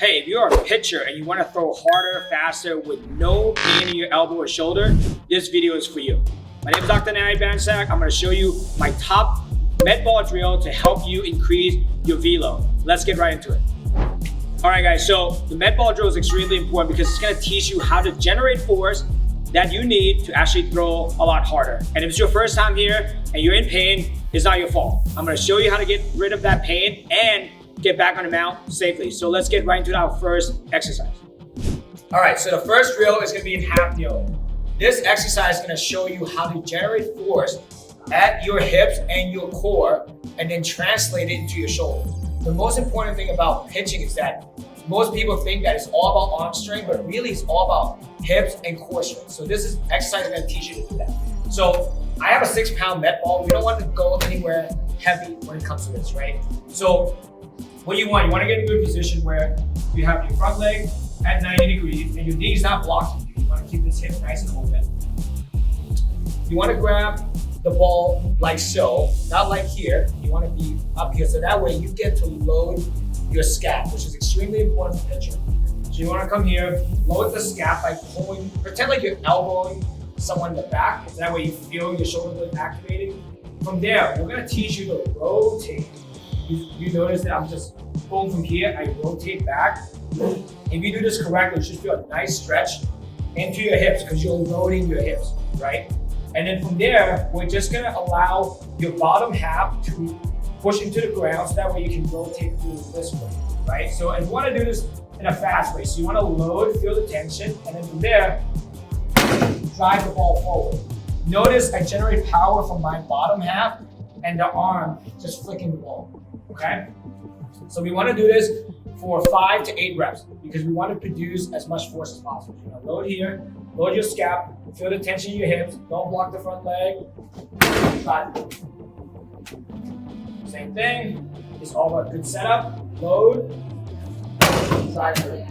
Hey, if you're a pitcher and you want to throw harder, faster with no pain in your elbow or shoulder, this video is for you. My name is Dr. Nary Bansack. I'm going to show you my top med ball drill to help you increase your velo. Let's get right into it. All right, guys, so the med ball drill is extremely important because it's going to teach you how to generate force that you need to actually throw a lot harder. And if it's your first time here and you're in pain, it's not your fault. I'm going to show you how to get rid of that pain and get back on the mount safely. So let's get right into our first exercise. All right, so the first drill is gonna be in half kneeling. This exercise is gonna show you how to generate force at your hips and your core and then translate it into your shoulders. The most important thing about pitching is that most people think that it's all about arm strength, but really it's all about hips and core strength. So this is exercise is gonna teach you to do that. So I have a 6-pound med ball. We don't want to go anywhere heavy when it comes to this, right? So what you want to get in a good position where you have your front leg at 90 degrees and your knee's not blocking you. You want to keep this hip nice and open. You want to grab the ball like so, not like here. You want to be up here so that way you get to load your scap, which is extremely important for pitcher. So you want to come here, load the scap by pulling, pretend like you're elbowing someone in the back, so that way you feel your shoulder blade activating. From there, we're going to teach you to rotate. You notice that I'm just pulling from here, I rotate back. If you do this correctly, you should feel a nice stretch into your hips because you're loading your hips, right? And then from there, we're just gonna allow your bottom half to push into the ground so that way you can rotate through this way, right? So if you wanna do this in a fast way, so you wanna load, feel the tension, and then from there, drive the ball forward. Notice I generate power from my bottom half and the arm just flicking the ball. Okay, so we want to do this for 5 to 8 reps because we want to produce as much force as possible. You're gonna load here, load your scap, feel the tension in your hips, don't block the front leg. Same thing, it's all about good setup, load, drive through.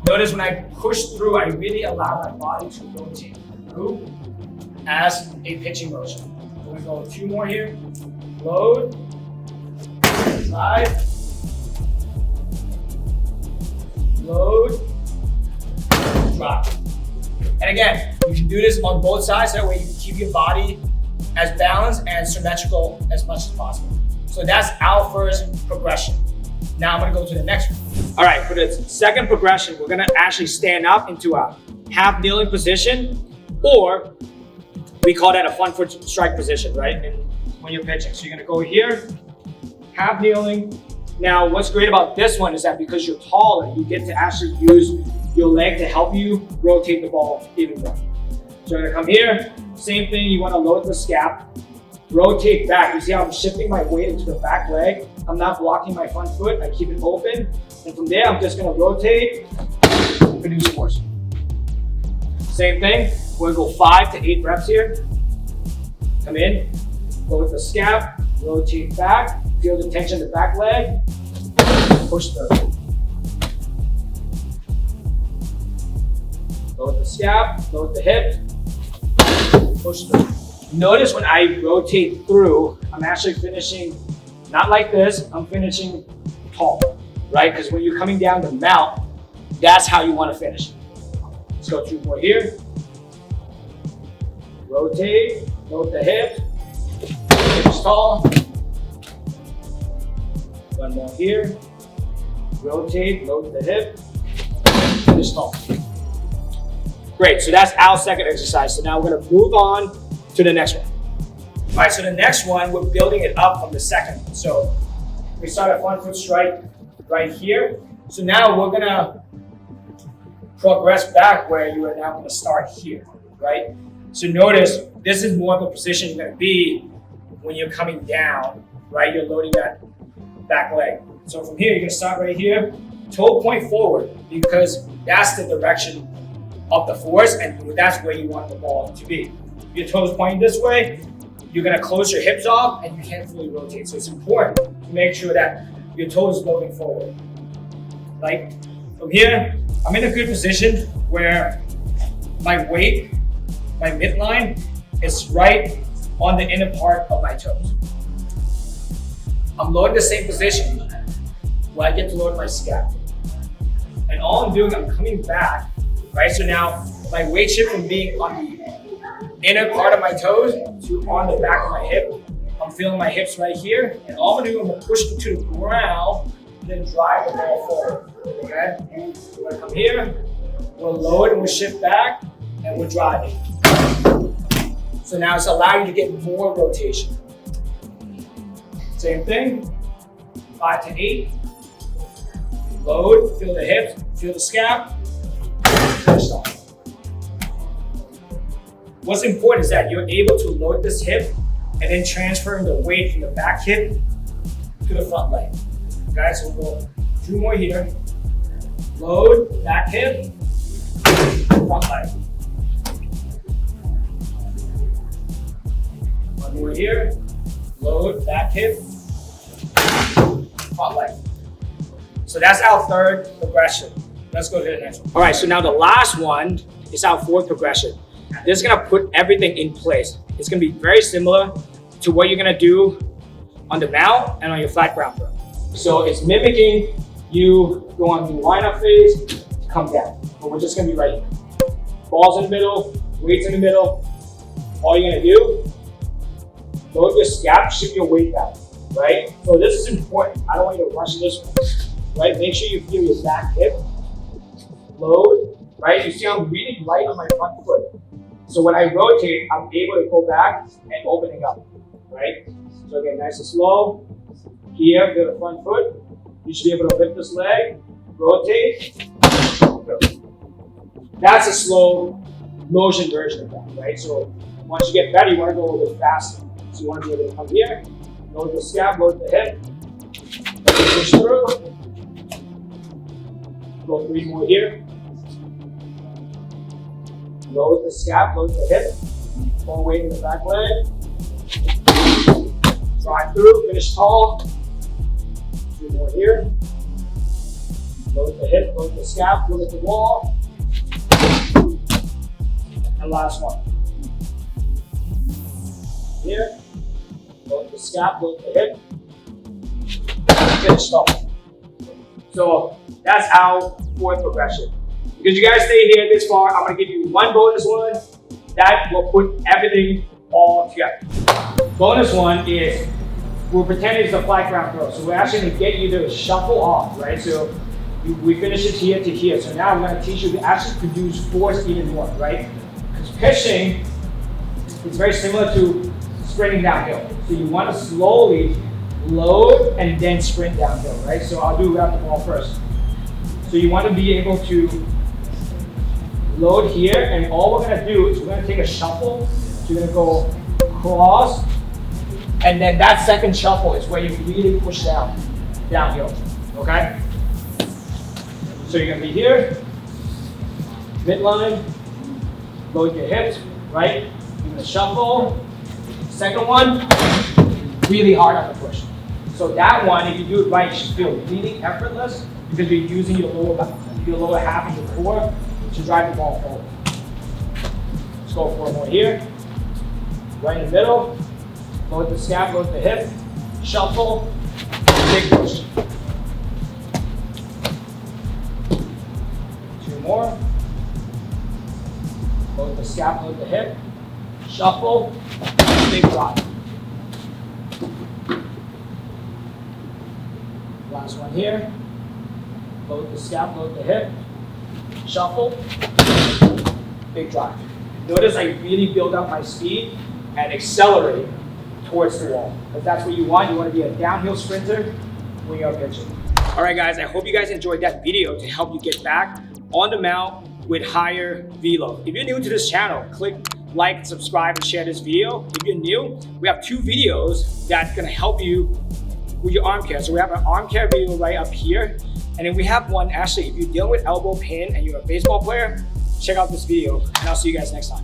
Notice when I push through, I really allow my body to rotate through as a pitching motion. We're gonna go 2 more here, load, drive, load, drop. And again, you can do this on both sides, that way you can keep your body as balanced and symmetrical as much as possible. So that's our first progression. Now I'm gonna go to the next one. All right, for the second progression, we're gonna actually stand up into a half kneeling position, or we call that a front foot strike position, right? And when you're pitching. So you're gonna go here, half kneeling. Now, what's great about this one is that because you're taller, you get to actually use your leg to help you rotate the ball even more. So you're gonna come here, same thing, you wanna load the scap, rotate back. You see how I'm shifting my weight into the back leg? I'm not blocking my front foot, I keep it open. And from there, I'm just gonna rotate, produce force. Same thing, we're gonna go 5 to 8 reps here. Come in, load the scap, rotate back, feel the tension in the back leg, push through. Load the scap, load the hip, push through. Notice when I rotate through, I'm actually finishing not like this, I'm finishing tall, right? Because when you're coming down the mount, that's how you want to finish. Let's go 2 more here. Rotate, load the hip, finish tall. 1 more here. Rotate, load the hip, finish tall. Great, so that's our second exercise. So now we're gonna move on to the next one. All right, so the next one, we're building it up from the second one. So we start at front foot strike right here. So now we're gonna progress back where you are now gonna start here, right? So notice, this is more of the position you're gonna be when you're coming down, right? You're loading that back leg. So from here, you're gonna start right here, toe point forward, because that's the direction of the force and that's where you want the ball to be. Your toes pointing this way, you're gonna close your hips off and you can't fully rotate. So it's important to make sure that your toes is loading forward. Like from here, I'm in a good position where my weight, my midline is right on the inner part of my toes. I'm loading the same position where I get to load my scap. And all I'm doing, I'm coming back, right? So now my weight shift from being on the inner part of my toes to on the back of my hip. I'm feeling my hips right here. And all I'm gonna do, I'm gonna push it to the ground, and then drive the ball forward, okay? We're gonna come here, we'll load and we'll shift back, and we're driving. So now it's allowing you to get more rotation. Same thing, 5 to 8. Load, feel the hips, feel the scap, finish off. What's important is that you're able to load this hip and then transferring the weight from the back hip to the front leg. Okay, so we'll go 2 more here. Load, back hip, front leg. 1 more here. Load, back hip, front leg. So that's our third progression. Let's go to the next one. All right, so now the last one is our fourth progression. This is gonna put everything in place. It's gonna be very similar to what you're gonna do on the mount and on your flat ground throw. So it's mimicking you go on the lineup phase, come down. But we're just gonna be right here. Balls in the middle, weights in the middle. All you're gonna do, load your scap, shift your weight back, right? So this is important. I don't want you to rush this one, right? Make sure you feel your back hip. Load, right? You see I'm really light on my front foot. So when I rotate, I'm able to go back and opening up, right? So again, nice and slow. Here, feel the front foot. You should be able to lift this leg, rotate. That's a slow motion version of that, right? So once you get better, you want to go a little bit faster. So you want to be able to come here, load the scap, load the hip, push through. Go 3 more here. Load the scap, load the hip. More weight in the back leg. Drive through, finish tall. 2 more here. Load the hip, load the scap, load at the wall. And last one. Here. Load the scap, load the hip. Finish tall. So that's our fourth progression. Because you guys stay here this far, I'm gonna give you one bonus one that will put everything all together. Bonus one is, we're pretending it's a flat ground throw. So we're actually gonna get you to shuffle off, right? So we finish it here to here. So now I'm gonna teach you to actually produce force even more, right? Because pitching is very similar to sprinting downhill. So you wanna slowly load and then sprint downhill, right? So I'll do grab the ball first. So you wanna be able to load here, and all we're gonna do is we're gonna take a shuffle. So you're gonna go across, and then that second shuffle is where you really push downhill, okay? So you're gonna be here, midline, load your hips, right? You're gonna shuffle. Second one, really hard on the push. So that one, if you do it right, you should feel really effortless because you're using your lower half of your core to drive the ball forward. Let's go 4 more here. Right in the middle. Load the scap, load the hip. Shuffle. Big push. 2 more. Load the scap, load the hip. Shuffle. Big drive. Last one here. Load the scap, load the hip. Shuffle, big drive. Notice I really build up my speed and accelerate towards the wall. Because that's what you want. You want to be a downhill sprinter when you're pitching. All right, guys, I hope you guys enjoyed that video to help you get back on the mount with higher velo. If you're new to this channel, click like, subscribe, and share this video. If you're new, we have 2 videos that's gonna help you with your arm care. So we have an arm care video right up here. And then we have one, actually, if you're dealing with elbow pain and you're a baseball player, check out this video, and I'll see you guys next time.